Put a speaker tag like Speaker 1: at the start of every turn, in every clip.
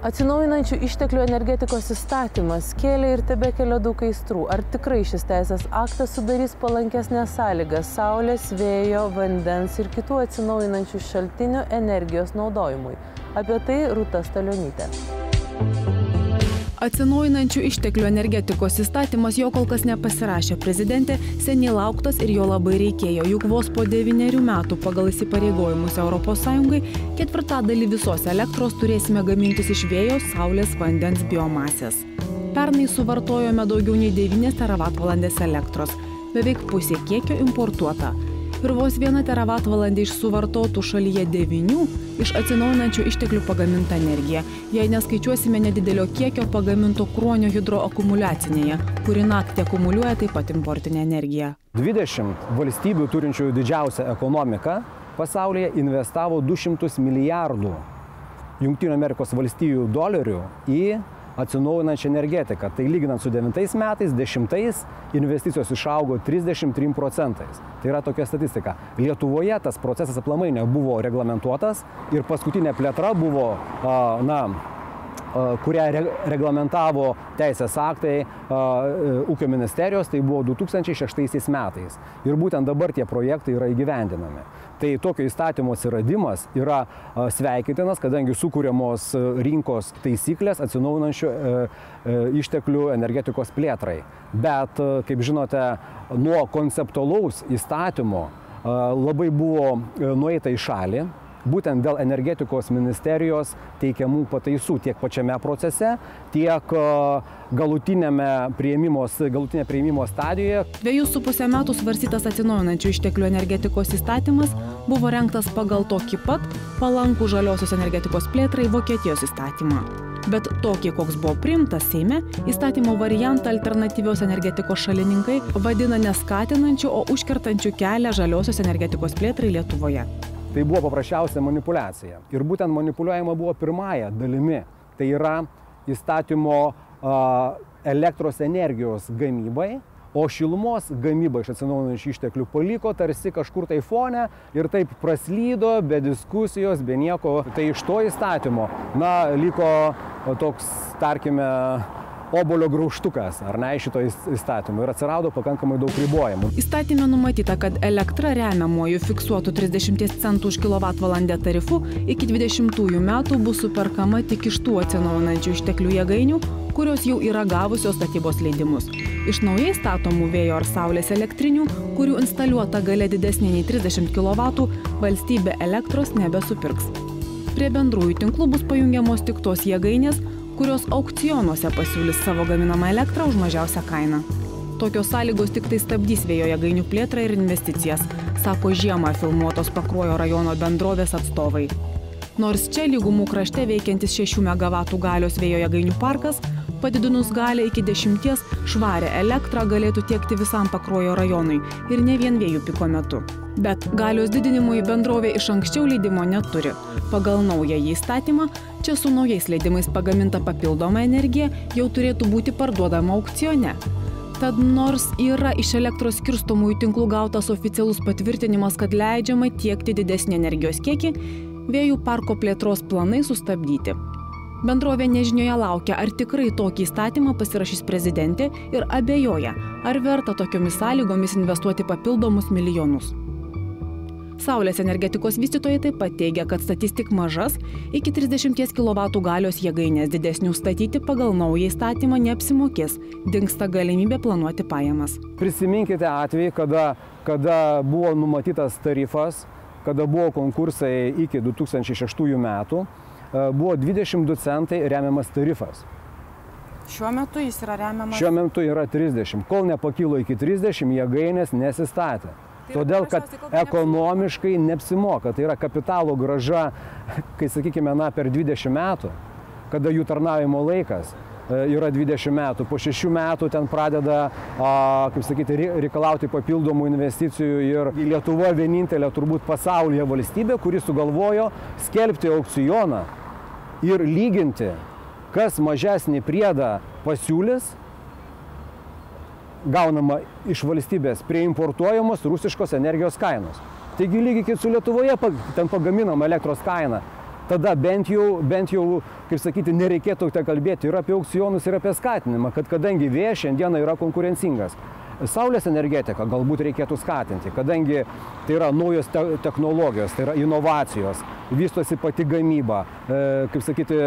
Speaker 1: Atsinaujinančių išteklių energetikos įstatymas kėlė ir tebekelia daug aistrų. Ar tikrai šis teisės aktas sudarys palankesnės sąlygas saulės, vėjo, vandens ir kitų atsinaujinančių šaltinių energijos naudojimui? Apie tai Rūta Stalionytė.
Speaker 2: Atsinaujinančių išteklių energetikos įstatymas jo kol kas nepasirašė prezidentė, seniai lauktas ir jo labai reikėjo, juk vos po 9 metų pagal įsipareigojimus ES ketvirtadalį visos elektros turėsime gamintis iš vėjo, saulės, vandens, biomasės. Pernai suvartojome daugiau nei 9 teravatvalandės elektros, beveik pusė kiekio importuota. Ir vos 1 teravatvalandė iš suvartotų šalyje 9 iš atsinaujinančių išteklių pagaminta energija, jei neskaičiuosime nedidelio kiekio pagaminto Kruonio hidroakumuliacinėje, kuri naktį akumuliuoja taip pat importinę energiją.
Speaker 3: 20 valstybių turinčių didžiausią ekonomiką pasaulyje investavo 200 milijardų Jungtinių Amerikos valstijų dolerių į atsinaujinančią energetiką. Tai lyginant su 9 metais, 10 investicijos išaugo 33%. Tai yra tokia statistika. Lietuvoje tas procesas aplamai nebuvo reglamentuotas ir paskutinė plėtra buvo, kurią reglamentavo teisės aktai ūkio ministerijos, tai buvo 2006 metais. Ir būtent dabar tie projektai yra įgyvendinami. Tai tokio įstatymo atsiradimas yra sveikintinas, kadangi sukūriamos rinkos taisyklės atsinaujinančių išteklių energetikos plėtrai. Bet, kaip žinote, nuo konceptualaus įstatymo labai buvo nueita į šalį, būtent dėl energetikos ministerijos teikiamų pataisų tiek pačiame procese, tiek galutinė priėmimo stadijoje.
Speaker 2: 2,5 metų svarstytas atsinaujinančių išteklių energetikos įstatymas buvo rengtas pagal tokį pat palankų žaliosios energetikos plėtrai Vokietijos įstatymą. Bet tokį, koks buvo priimtas Seime, įstatymo variantą alternatyvios energetikos šalininkai vadina neskatinančių, o užkertančių kelią žaliosios energetikos plėtrai Lietuvoje.
Speaker 3: Tai buvo paprasčiausia manipuliacija. Ir būtent manipuliuojama buvo pirmąja dalimi. Tai yra įstatymo elektros energijos gamybai, o šilumos gamyba iš atsinaujinančių išteklių paliko tarsi kažkur tai fone ir taip praslydo, be diskusijos, be nieko. Tai iš to įstatymo, liko toks, tarkime, obuolio graužtukas, ar ne, šito įstatymo, ir atsirado pakankamai daug ribojimų.
Speaker 2: Įstatyme numatyta, kad elektra remiamuoju fiksuotų 30 centų už kilovatvalandę tarifu iki 20 metų bus superkama tik iš tų atsinaujinančių išteklių jėgainių, kurios jau yra gavusios statybos leidimus. Iš naujai statomų vėjo ar saulės elektrinių, kurių instaliuota galia didesnė nei 30 kW, valstybė elektros nebesupirks. Prie bendrųjų tinklų bus pajungiamos tik tos jėgainės, kurios aukcionuose pasiūlys savo gaminamą elektrą už mažiausią kainą. Tokios sąlygos tik tai stabdys vėjo jėgainių plėtrą ir investicijas, sako žiemą filmuotos Pakruojo rajono bendrovės atstovai. Nors čia lygumų krašte veikiantis 6 MW galios vėjo jėgainių parkas, padidinus galią iki 10, švarę elektrą galėtų tiekti visam Pakruojo rajonui ir ne vien vėjų piko metu. Bet galios didinimui bendrovė iš anksčiau leidimo neturi. Pagal naująjį įstatymą, čia su naujais leidimais pagaminta papildoma energija jau turėtų būti parduodama aukcione. Tad nors yra iš elektros skirstomųjų tinklų gautas oficialus patvirtinimas, kad leidžiama tiekti didesnį energijos kiekį, vėjų parko plėtros planai sustabdyti. Bendrovė nežinioje laukia, ar tikrai tokį įstatymą pasirašys prezidentė ir abejoja, ar verta tokiomis sąlygomis investuoti papildomus milijonus. Saulės energetikos vystytojai taip pat teigia, kad statys tik mažas, iki 30 kW galios jėgainės didesnių statyti pagal naują įstatymą neapsimokės, dingsta galimybė planuoti pajamas.
Speaker 3: Prisiminkite atvejį, kada buvo numatytas tarifas, kada buvo konkursai iki 2006 metų, buvo 22 centai remiamas tarifas.
Speaker 2: Šiuo metu jis yra remiamas?
Speaker 3: Šiuo metu yra 30. Kol nepakilo iki 30, jėgainės nesistatė. Todėl, kad ekonomiškai neapsimoka. Tai yra kapitalo grąža, kai sakykime, per 20 metų, kada jų tarnavimo laikas yra 20 metų. Po 6 metų ten pradeda, kaip sakyti, reikalauti papildomų investicijų ir Lietuva vienintelė turbūt pasaulyje valstybė, kuri sugalvojo skelbti aukcioną ir lyginti, kas mažesnį priedą pasiūlys, gaunama iš valstybės prie importuojamos rusiškos energijos kainos. Taigi lygiai kaip su Lietuvoje ten pagaminama elektros kaina. tada bent jau, kaip sakyti, nereikėtų kalbėti ir apie aukcionus, ir apie skatinimą, kad kadangi vėjas šiandieną yra konkurencingas. Saulės energetiką galbūt reikėtų skatinti, kadangi tai yra naujos technologijos, tai yra inovacijos, vystosi pati gamyba, kaip sakyti,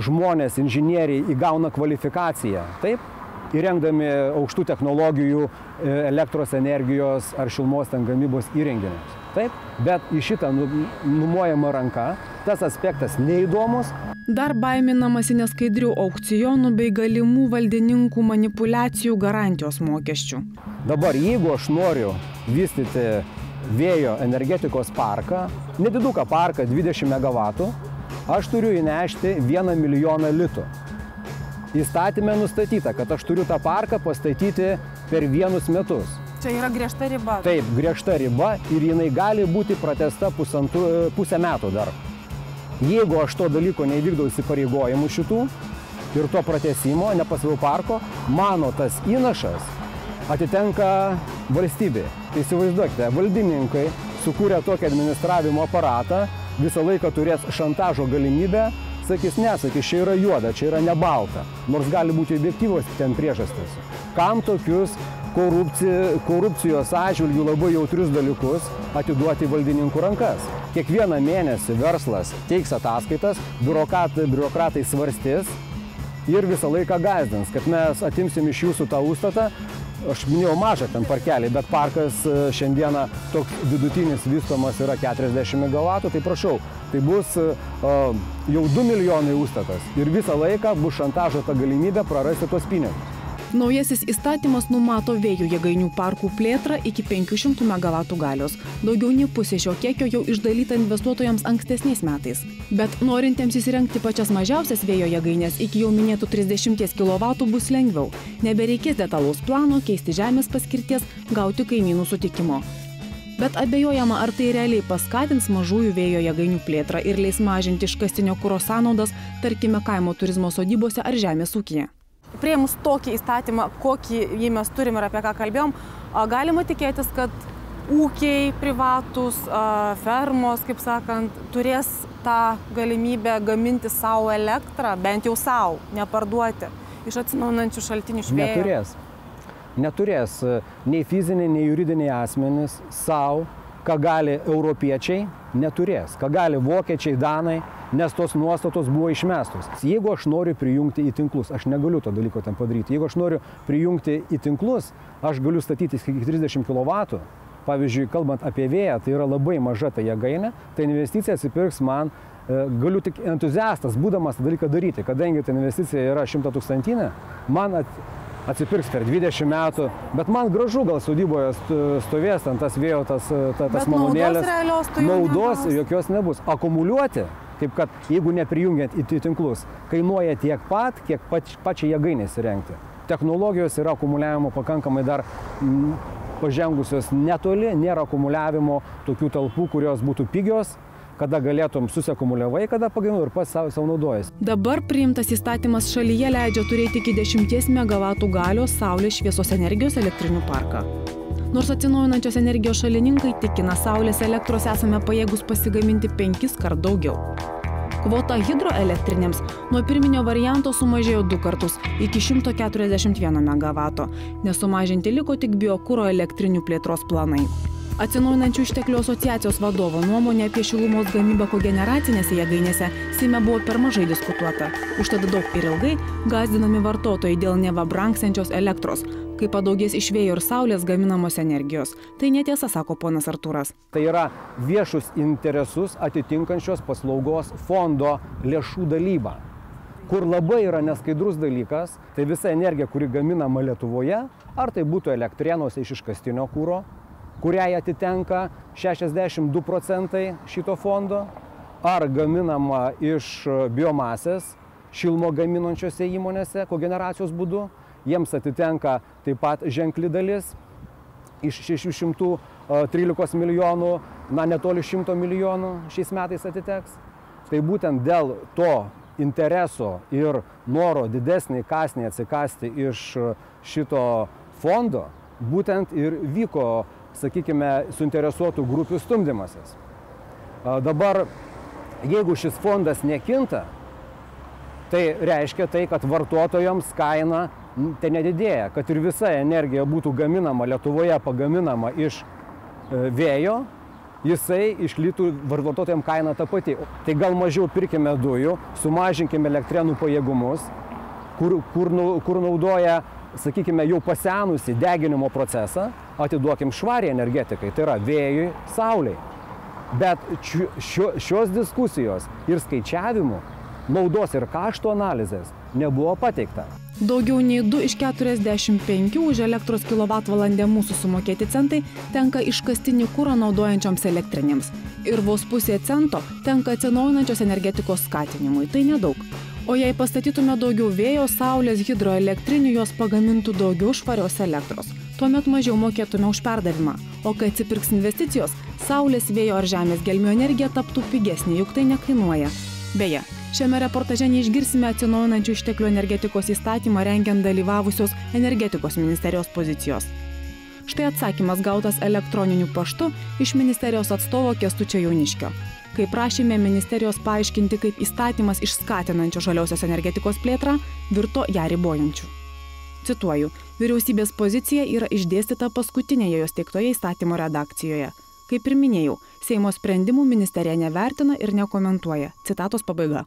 Speaker 3: žmonės, inžinieriai įgauna kvalifikaciją, taip, įrengdami aukštų technologijų elektros energijos ar šilumos gamybos įrenginius. Taip, bet į šitą numojama ranka, tas aspektas neįdomus.
Speaker 2: Dar baiminamasi neskaidrių aukcionų bei galimų valdininkų manipulacijų garantijos mokesčių.
Speaker 3: Dabar, jeigu aš noriu vystyti vėjo energetikos parką, nediduką parką 20 MW, aš turiu įnešti 1 milijoną litų. Įstatyme nustatyta, kad aš turiu tą parką pastatyti per 1 metus.
Speaker 2: Čia yra griežta riba.
Speaker 3: Taip, griežta riba ir jinai gali būti pratęsta pusę metų dar. Jeigu aš to dalyko neįvykdau įsipareigojimų šitų ir to pratęsimo, nepasiau parko, mano tas įnašas atitenka valstybei. Tai įsivaizduokite, valdininkai sukūrė tokį administravimo aparatą, visą laiką turės šantažo galimybę, sakys, čia yra juoda, čia yra ne balta, nors gali būti objektyvos ten priežastys. Kam tokius korupcijos atžvilgių labai jautrius dalykus atiduoti valdininkų rankas? Kiekvieną mėnesį verslas teiks ataskaitas, biurokratai svarstys ir visą laiką gąsdins, kad mes atimsim iš jūsų tą užstatą. Aš minėjau mažą ten parkelį, bet parkas šiandieną toks vidutinis vystomas yra 40 MW, tai prašau, tai bus jau 2 milijonai užstatas ir visą laiką bus šantažo ta galimybė prarasti tos pinigus.
Speaker 2: Naujasis įstatymas numato vėjo jėgainių parkų plėtrą iki 500 MW galios. Daugiau nei pusė šio kiekio jau išdalyta investuotojams ankstesniais metais. Bet norintiems įsirengti pačias mažiausias vėjo jėgainės iki jau minėtų 30 kW bus lengviau. Nebereikės detalaus plano, keisti žemės paskirties, gauti kaimynų sutikimo. Bet abejojama, ar tai realiai paskatins mažųjų vėjo jėgainių plėtrą ir leis mažinti iškastinio kuro sąnaudas, tarkime, kaimo turizmo sodybose ar žemės ūkyje. Priėmus tokį įstatymą, kokį jį mes turim ir apie ką kalbėjom, galima tikėtis, kad ūkiai privatus, fermos, kaip sakant, turės tą galimybę gaminti savo elektrą, bent jau savo, neparduoti iš atsinaujinančių šaltinių iš vėjo.
Speaker 3: Neturės nei fiziniai, nei juridiniai asmenys savo, ką gali europiečiai, neturės, ką gali vokiečiai, danai, nes tos nuostatos buvo išmestos. Jeigu aš noriu prijungti į tinklus, aš negaliu to dalyko ten padaryti. Jeigu aš noriu prijungti į tinklus, aš galiu statyti iki 30 kW. Pavyzdžiui, kalbant apie vėją, tai yra labai maža ta jėgainė, tai investicija atsipirks man, galiu tik entuziastas, būdamas tą dalyką daryti, kadangi ta investicija yra 100 000, man atsipirks per 20 metų, bet man gražu gal sodyboje stovės ten tas vėjo, tas malūnėlis. Naudos jokios nebus. Akumuliuoti, kaip kad jeigu neprijungiant į tinklus, kainuoja tiek pat, kiek pačią jėgainę įsirengti. Technologijos yra akumuliavimo pakankamai dar pažengusios netoli, nėra akumuliavimo tokių talpų, kurios būtų pigios, kada galėtum susiakumuliavai, kada pagaminu ir pats savo naudojasi.
Speaker 2: Dabar priimtas įstatymas šalyje leidžia turėti iki 10 MW galios saulės šviesos energijos elektrinių parką. Nors atsinaujinančios energijos šalininkai tikina, saulės elektros esame pajėgus pasigaminti 5 kart daugiau. Kvota hidroelektrinėms nuo pirminio varianto sumažėjo 2 kartus iki 141 MW, nes sumažinti liko tik biokuro elektrinių plėtros planai. Atsinaujinančių išteklių asociacijos vadovo nuomonė apie šilumos gamybą kogeneracinėse jėgainėse Seime buvo per mažai diskutuota. Užtat daug ir ilgai gąsdinami vartotojai dėl neva brangsiančios elektros, kai padaugės iš vėjo ir saulės gaminamos energijos. Tai netiesa, sako ponas Artūras.
Speaker 3: Tai yra viešus interesus atitinkančios paslaugos fondo lėšų dalyba, kur labai yra neskaidrus dalykas, tai visa energija, kuri gaminama Lietuvoje, ar tai būtų elektrėnuose iš iškastinio kuro, kuriai atitenka 62% šito fondo, ar gaminama iš biomasės šilmo gaminančiose įmonėse kogeneracijos būdu, jiems atitenka taip pat ženkli dalis iš 613 milijonų, netoli 100 milijonų šiais metais atiteks. Tai būtent dėl to intereso ir noro didesnį kąsnį atsikasti iš šito fondo, būtent ir vyko, sakykime, suinteresuotų grupių stumdymasis. Dabar Jeigu šis fondas nekinta, tai reiškia tai, kad vartotojams kaina tai nedidėja, kad ir visa energija būtų gaminama Lietuvoje, pagaminama iš vėjo, jisai išliktų vartotojams kaina ta pati. Tai gal mažiau pirkime dujų, sumažinkime elektrenų pajėgumus, kur naudoja, sakykime, jau pasenusi deginimo procesą, atiduokim švariai energetikai, tai yra vėjui, saulei. Bet šios diskusijos ir skaičiavimų, naudos ir kaštų analizės nebuvo pateikta.
Speaker 2: Daugiau nei 2 iš 45 už elektros kilovatvalandę mūsų sumokėti centai tenka iškastinį kurą naudojančioms elektrinėms. Ir vos pusė cento tenka atsinaujinančios energetikos skatinimui. Tai nedaug. O jei pastatytume daugiau vėjo, saulės, hidroelektrinių, jos pagamintų daugiau švarios elektros. Tuomet mažiau mokėtume už perdavimą. O kai atsipirks investicijos, saulės, vėjo ar žemės gelmių energija taptų pigesnė, juk tai nekainuoja. Beje, šiame reportaže neišgirsime atsinaujinančių išteklių energetikos įstatymą rengiant dalyvavusios energetikos ministerijos pozicijos. Štai atsakymas gautas elektroniniu paštu iš ministerijos atstovo Kęstučio Jauniškio. Kai prašėme ministerijos paaiškinti, kaip įstatymas iš skatinančio žaliosios energetikos plėtrą virto ją ribojančių. Cituoju, vyriausybės pozicija yra išdėstyta paskutinėje jos teiktoje įstatymo redakcijoje. Kaip ir minėjau, Seimo sprendimų ministerija nevertina ir nekomentuoja. Citatos pabaiga.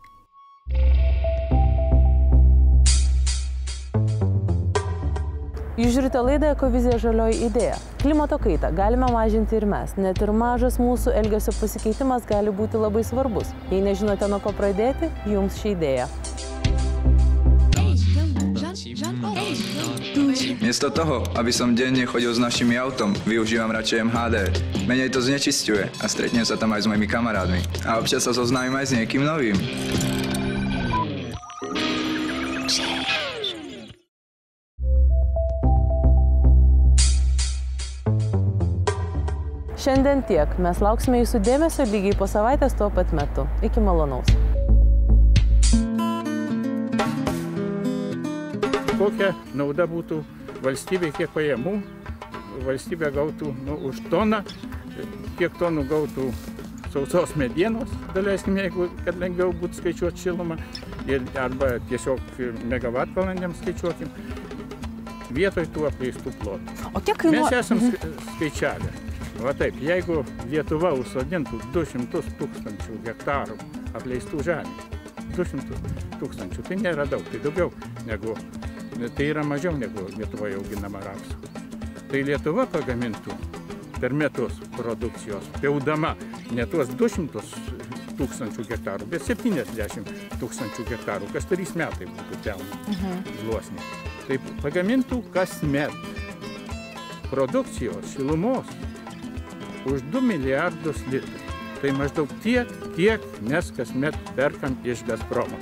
Speaker 1: Jūs žiūrite laidą Ekovizija žalioji idėja. Klimato kaitą galime mažinti ir mes. Net ir mažas mūsų elgesio pasikeitimas gali būti labai svarbus. Jei nežinote, nuo ko pradėti, jums ši idėja.
Speaker 4: Místo toho, aby som denne chodil s našimi autom, využívam radšej MHD. Menej to znečisťuje a stretnem sa tam aj s mojimi kamarádmi. A občas sa zoznámim aj s niekým novým.
Speaker 1: Šiandien tiek. Mes lauksime jūsų dėmesio lygiai po savaitės tuo pat metu. Iki malonaus.
Speaker 5: Kokia nauda būtų valstybė, kiek pajamų valstybė gautų už toną, kiek tonų gautų sausos medienos, daleiskim, jeigu kad lengviau būtų skaičiuoti šilumą, arba tiesiog megavatvalandėm skaičiuokim, vietoj tų apleistų plotų.
Speaker 2: O kiek kainuoja?
Speaker 5: Mes esam skaičiavę. Va taip, jeigu Lietuva užsodintų 200 000 hektarų apleistų žemės, 200 000, tai nėra daug, tai daugiau negu, tai yra mažiau negu Lietuvoje auginama rapsų. Tai Lietuva pagamintų per metus produkcijos, pjaudama ne tuos 200 000 hektarų, bet 70 000 hektarų, kas 3 metai būtų pjaunama gluosnė. Tai pagamintų kasmet produkcijos šilumos už 2 milijardus litrų. Tai maždaug tiek, kiek mes kasmet perkam iš Gazpromo.